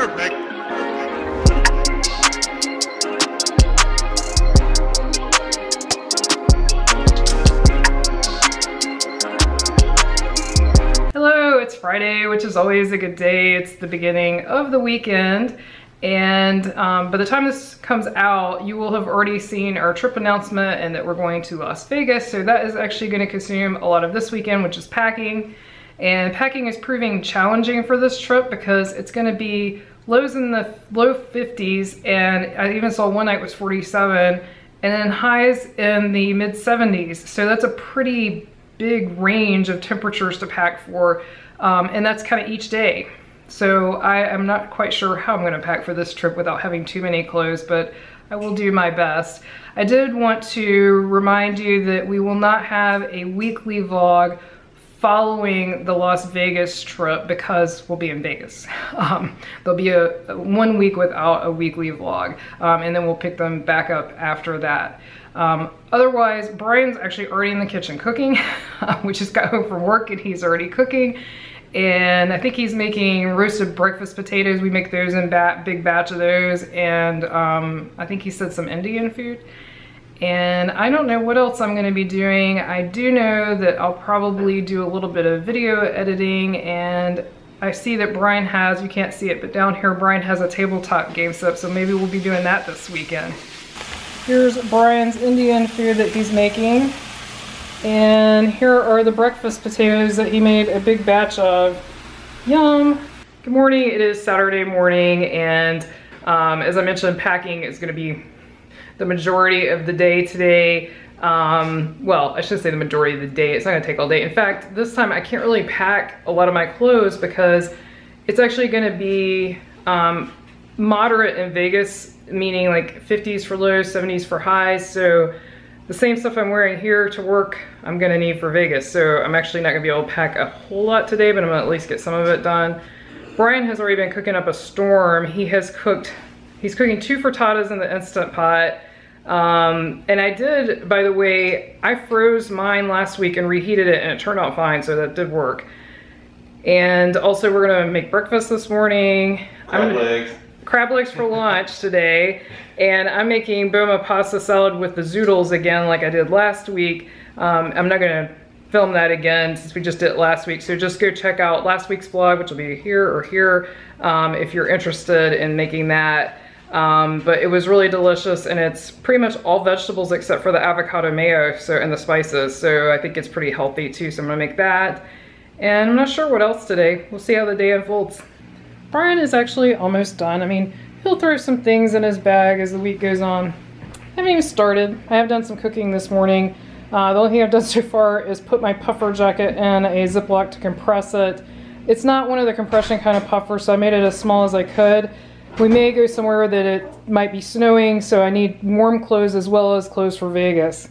Perfect. Hello, it's Friday, which is always a good day. It's the beginning of the weekend. And by the time this comes out, you will have already seen our trip announcement and that we're going to Las Vegas. So that is actually going to consume a lot of this weekend, which is packing. And packing is proving challenging for this trip because it's going to be lows in the low 50s. And I even saw one night was 47 and then highs in the mid 70s. So that's a pretty big range of temperatures to pack for. And that's kind of each day. So I am not quite sure how I'm going to pack for this trip without having too many clothes, but I will do my best. I did want to remind you that we will not have a weekly vlog following the Las Vegas trip because we'll be in Vegas. There'll be a 1 week without a weekly vlog, and then we'll pick them back up after that. Otherwise, Brian's actually already in the kitchen cooking. We just got home from work and he's already cooking. And I think he's making roasted breakfast potatoes. We make those in big batch of those. And I think he said some Indian food. And I don't know what else I'm gonna be doing. I do know that I'll probably do a little bit of video editing, and I see that Brian has, you can't see it, but down here Brian has a tabletop game set, so maybe we'll be doing that this weekend. Here's Brian's Indian food that he's making. And here are the breakfast potatoes that he made a big batch of. Yum! Good morning, it is Saturday morning, and as I mentioned, packing is gonna be the majority of the day today. Well, I shouldn't say the majority of the day, it's not gonna take all day. In fact, this time I can't really pack a lot of my clothes because it's actually gonna be moderate in Vegas, meaning like 50s for lows, 70s for highs. So the same stuff I'm wearing here to work, I'm gonna need for Vegas. So I'm actually not gonna be able to pack a whole lot today, but I'm gonna at least get some of it done. Brian has already been cooking up a storm. He's cooking 2 frittatas in the Instant Pot. And I did, by the way, I froze mine last week and reheated it and it turned out fine, so that did work. And also we're gonna make breakfast this morning. Crab legs for lunch today. And I'm making Boma pasta salad with the zoodles again like I did last week. I'm not gonna film that again since we just did it last week. So just go check out last week's vlog, which will be here or here, if you're interested in making that. But it was really delicious, and it's pretty much all vegetables except for the avocado mayo and the spices. So I think it's pretty healthy too. So I'm gonna make that. And I'm not sure what else today. We'll see how the day unfolds. Brian is actually almost done. I mean, he'll throw some things in his bag as the week goes on. I haven't even started. I have done some cooking this morning. The only thing I've done so far is put my puffer jacket in a Ziploc to compress it. It's not one of the compression kind of puffers, so I made it as small as I could. We may go somewhere that it might be snowing, so I need warm clothes as well as clothes for Vegas.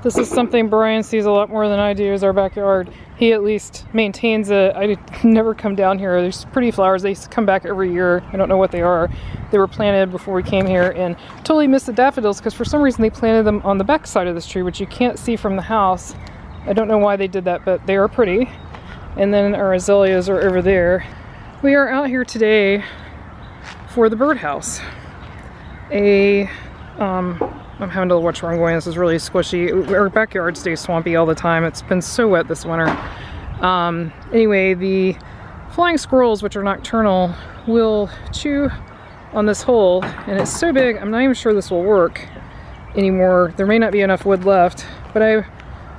This is something Brian sees a lot more than I do, is our backyard. He at least maintains it. I never come down here. There's pretty flowers. They come back every year. I don't know what they are. They were planted before we came here, and totally missed the daffodils because for some reason they planted them on the back side of this tree, which you can't see from the house. I don't know why they did that, but they are pretty. And then our azaleas are over there. We are out here today for the birdhouse. I'm having to watch where I'm going. This is really squishy. Our backyard stays swampy all the time. It's been so wet this winter. Anyway, the flying squirrels, which are nocturnal, will chew on this hole, and it's so big I'm not even sure this will work anymore. There may not be enough wood left, but I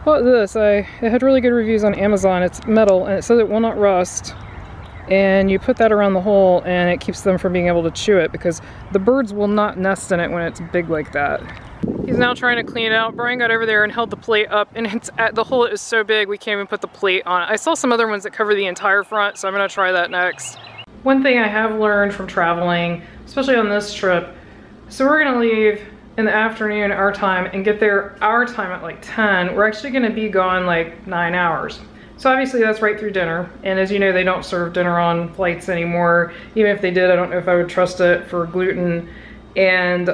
bought this. It had really good reviews on Amazon. It's metal and it says it will not rust. And you put that around the hole and it keeps them from being able to chew it because the birds will not nest in it when it's big like that. He's now trying to clean it out. Brian got over there and held the plate up, and the hole is so big we can't even put the plate on it. I saw some other ones that cover the entire front, so I'm gonna try that next. One thing I have learned from traveling, especially on this trip, so we're gonna leave in the afternoon our time and get there our time at like 10. We're actually gonna be gone like 9 hours. So obviously that's right through dinner, and as you know, they don't serve dinner on flights anymore. Even if they did, I don't know if I would trust it for gluten. And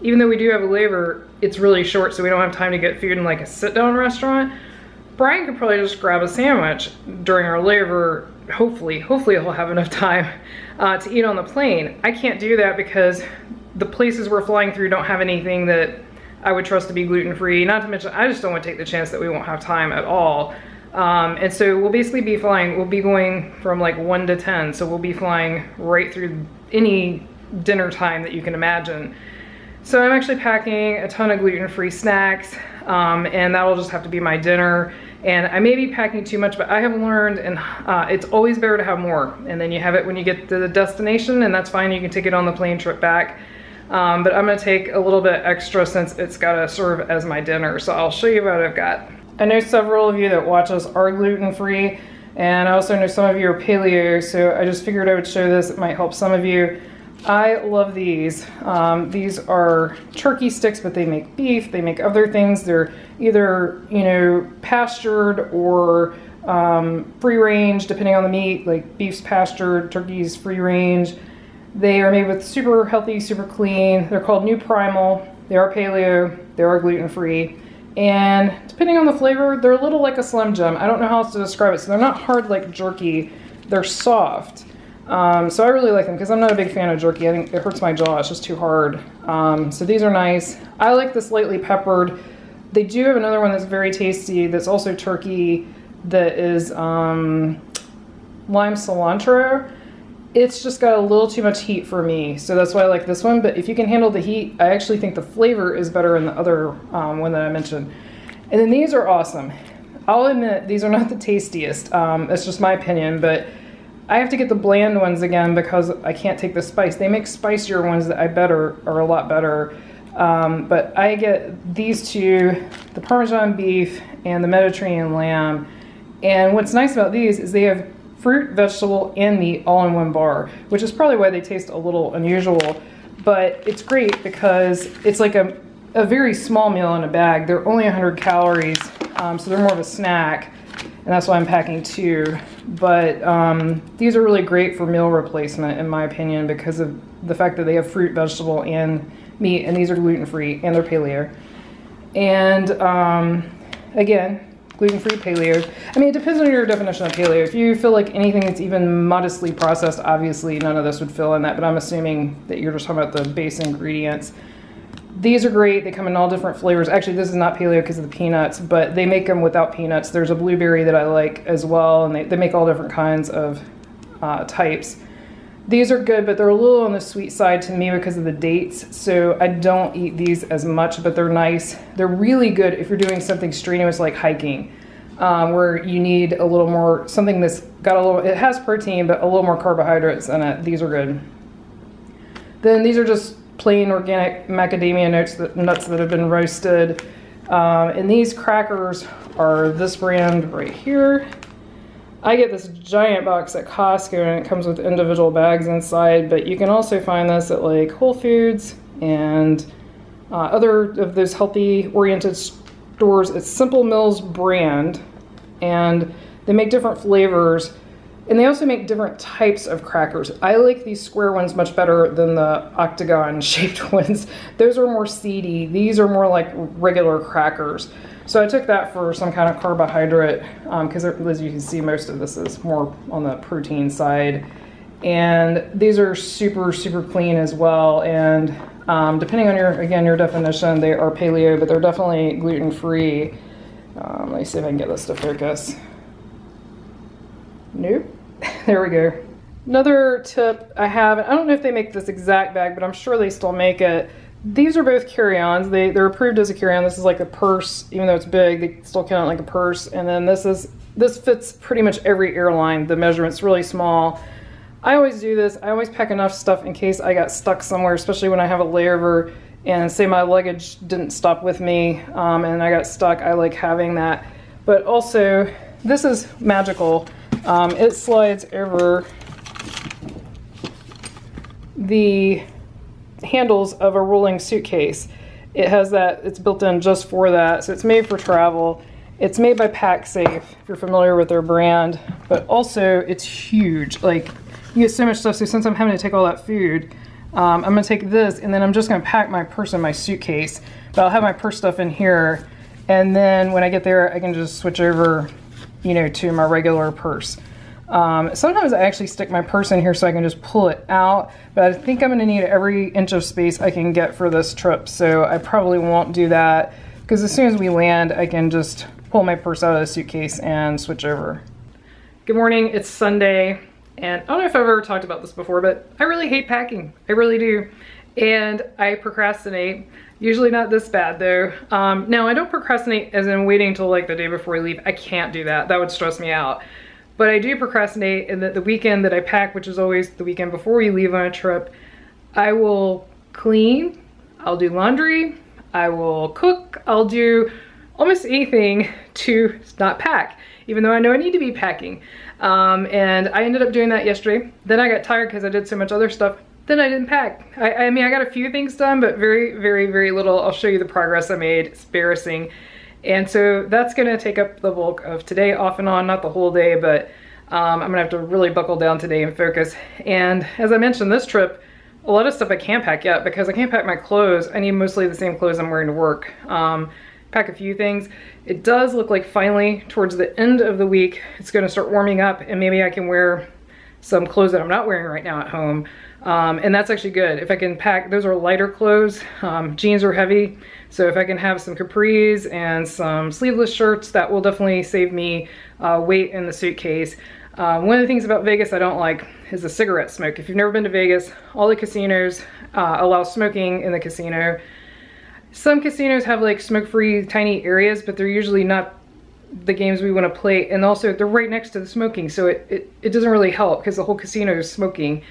even though we do have a layover, it's really short, so we don't have time to get food in like a sit-down restaurant. Brian could probably just grab a sandwich during our layover hopefully I'll have enough time to eat on the plane. I can't do that because the places we're flying through don't have anything that I would trust to be gluten-free. Not to mention, I just don't want to take the chance that we won't have time at all. And so we'll basically be flying, we'll be going from like 1 to 10. So we'll be flying right through any dinner time that you can imagine. So I'm actually packing a ton of gluten-free snacks, and that'll just have to be my dinner. And I may be packing too much, but I have learned, and it's always better to have more. And then you have it when you get to the destination, and that's fine. You can take it on the plane trip back. But I'm gonna take a little bit extra since it's gotta serve as my dinner. So I'll show you what I've got. I know several of you that watch us are gluten-free, and I also know some of you are paleo, so I just figured I would show this. It might help some of you. I love these. These are turkey sticks, but they make beef, they make other things. They're either, you know, pastured or free range, depending on the meat, like beef's pastured, turkey's free range. They are made with super healthy, super clean. They're called New Primal. They are paleo, they are gluten-free. And depending on the flavor, they're a little like a Slim Jim. I don't know how else to describe it. So they're not hard like jerky, they're soft. So I really like them because I'm not a big fan of jerky. I think it hurts my jaw, it's just too hard. So these are nice. I like this lightly peppered. They do have another one that's very tasty that's also turkey that is lime cilantro. It's just got a little too much heat for me, so that's why I like this one. But if you can handle the heat, I actually think the flavor is better in the other one that I mentioned. And then these are awesome. I'll admit, these are not the tastiest. It's just my opinion, but I have to get the bland ones again because I can't take the spice. They make spicier ones that I bet are a lot better. But I get these two, the Parmesan beef and the Mediterranean lamb. And what's nice about these is they have fruit, vegetable, and meat all in one bar, which is probably why they taste a little unusual. But it's great because it's like a very small meal in a bag. They're only 100 calories, so they're more of a snack. And that's why I'm packing 2. But these are really great for meal replacement, in my opinion, because of the fact that they have fruit, vegetable, and meat, and these are gluten-free, and they're paleo. And again, gluten-free paleo. I mean, it depends on your definition of paleo. If you feel like anything that's even modestly processed, obviously none of this would fill in that, but I'm assuming that you're just talking about the base ingredients. These are great. They come in all different flavors. Actually, this is not paleo because of the peanuts, but they make them without peanuts. There's a blueberry that I like as well, and they make all different kinds of types. These are good, but they're a little on the sweet side to me because of the dates, so I don't eat these as much, but they're nice. They're really good if you're doing something strenuous like hiking, where you need a little more, something that's got a little, it has protein, but a little more carbohydrates in it. These are good. Then these are just plain organic macadamia nuts that have been roasted. And these crackers are this brand right here. I get this giant box at Costco and it comes with individual bags inside, but you can also find this at like Whole Foods and other of those healthy oriented stores. It's Simple Mills brand, and they make different flavors, and they also make different types of crackers. I like these square ones much better than the octagon shaped ones. Those are more seedy. These are more like regular crackers. So I took that for some kind of carbohydrate because as you can see, most of this is more on the protein side. And these are super, super clean as well. And depending on your definition, they are paleo, but they're definitely gluten-free. Let me see if I can get this to focus. Nope. There we go. Another tip I have, I don't know if they make this exact bag, but I'm sure they still make it. These are both carry-ons. They're approved as a carry-on. This is like a purse, even though it's big, they still count it like a purse. And then this fits pretty much every airline. The measurement's really small. I always do this. I always pack enough stuff in case I got stuck somewhere, especially when I have a layover and say my luggage didn't stop with me and I got stuck. I like having that. But also, this is magical. It slides over the handles of a rolling suitcase. It has that, it's built in just for that, so it's made for travel. It's made by PackSafe, if you're familiar with their brand, but also it's huge. Like, you get so much stuff, so since I'm having to take all that food, I'm gonna take this and then I'm just gonna pack my purse in my suitcase, but I'll have my purse stuff in here, and then when I get there, I can just switch over, you know, to my regular purse. Sometimes I actually stick my purse in here so I can just pull it out, but I think I'm gonna need every inch of space I can get for this trip, so I probably won't do that, because as soon as we land, I can just pull my purse out of the suitcase and switch over. Good morning, it's Sunday, and I don't know if I've ever talked about this before, but I really hate packing. I really do. And I procrastinate. Usually not this bad though. Now I don't procrastinate as in waiting until like the day before I leave. I can't do that. That would stress me out. But I do procrastinate in that the weekend that I pack, which is always the weekend before we leave on a trip, I will clean, I'll do laundry, I will cook, I'll do almost anything to not pack, even though I know I need to be packing. And I ended up doing that yesterday. Then I got tired because I did so much other stuff. Then I didn't pack. I mean, I got a few things done, but very, very, very little. I'll show you the progress I made. It's embarrassing. And so that's gonna take up the bulk of today, off and on, not the whole day, but I'm gonna have to really buckle down today and focus. And as I mentioned, this trip, a lot of stuff I can't pack yet because I can't pack my clothes. I need mostly the same clothes I'm wearing to work. Pack a few things. It does look like finally towards the end of the week, it's gonna start warming up and maybe I can wear some clothes that I'm not wearing right now at home. And that's actually good. If I can pack, those are lighter clothes. Jeans are heavy. So if I can have some capris and some sleeveless shirts, that will definitely save me weight in the suitcase. One of the things about Vegas I don't like is the cigarette smoke. If you've never been to Vegas, all the casinos allow smoking in the casino. Some casinos have like smoke-free tiny areas, but they're usually not the games we want to play. And also they're right next to the smoking. So it doesn't really help because the whole casino is smoking.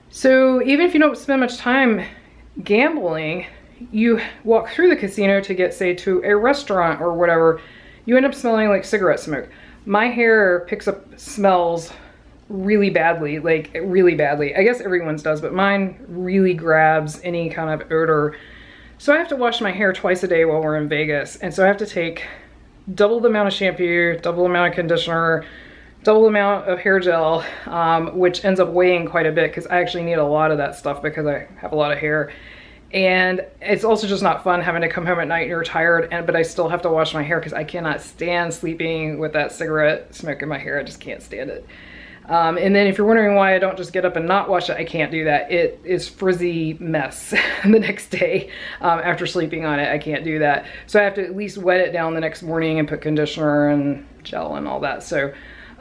So even if you don't spend much time gambling, you walk through the casino to get, say, to a restaurant or whatever, you end up smelling like cigarette smoke. My hair picks up smells really badly, like really badly. I guess everyone's does, but mine really grabs any kind of odor. So I have to wash my hair twice a day while we're in Vegas. And so I have to take double the amount of shampoo, double the amount of conditioner, double the amount of hair gel, which ends up weighing quite a bit because I actually need a lot of that stuff because I have a lot of hair. And it's also just not fun having to come home at night and you're tired, but I still have to wash my hair because I cannot stand sleeping with that cigarette smoke in my hair. I just can't stand it. And then if you're wondering why I don't just get up and not wash it, I can't do that. It is frizzy mess the next day after sleeping on it. I can't do that. So I have to at least wet it down the next morning and put conditioner and gel and all that. So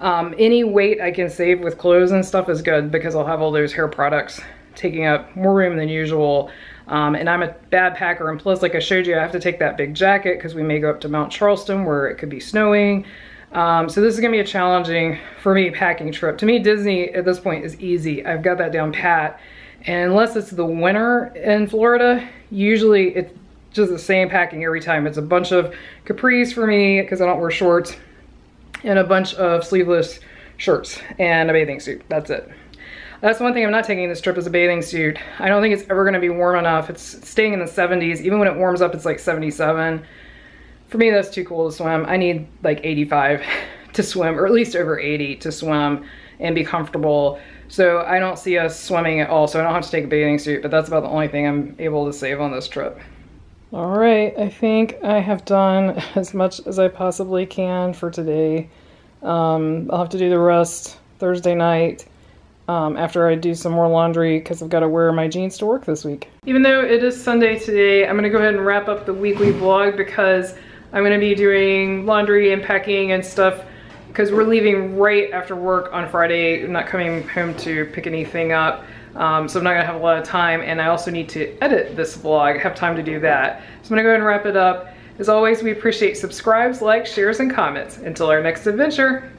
any weight I can save with clothes and stuff is good because I'll have all those hair products taking up more room than usual. And I'm a bad packer, and plus, like I showed you, I have to take that big jacket because we may go up to Mount Charleston where it could be snowing. So this is gonna be a challenging, for me, packing trip. To me, Disney at this point is easy. I've got that down pat. And unless it's the winter in Florida, usually it's just the same packing every time. It's a bunch of capris for me because I don't wear shorts, and a bunch of sleeveless shirts and a bathing suit. That's it. That's one thing I'm not taking this trip is a bathing suit. I don't think it's ever gonna be warm enough. It's staying in the 70s. Even when it warms up, it's like 77. For me, that's too cool to swim. I need like 85 to swim, or at least over 80 to swim and be comfortable. So I don't see us swimming at all, so I don't have to take a bathing suit, but that's about the only thing I'm able to save on this trip. All right, I think I have done as much as I possibly can for today. I'll have to do the rest Thursday night. After I do some more laundry because I've got to wear my jeans to work this week. Even though it is Sunday today, I'm going to go ahead and wrap up the weekly vlog because I'm going to be doing laundry and packing and stuff because we're leaving right after work on Friday. I'm not coming home to pick anything up, so I'm not going to have a lot of time, and I also need to edit this vlog, have time to do that. So I'm going to go ahead and wrap it up. As always, we appreciate subscribes, likes, shares, and comments. Until our next adventure.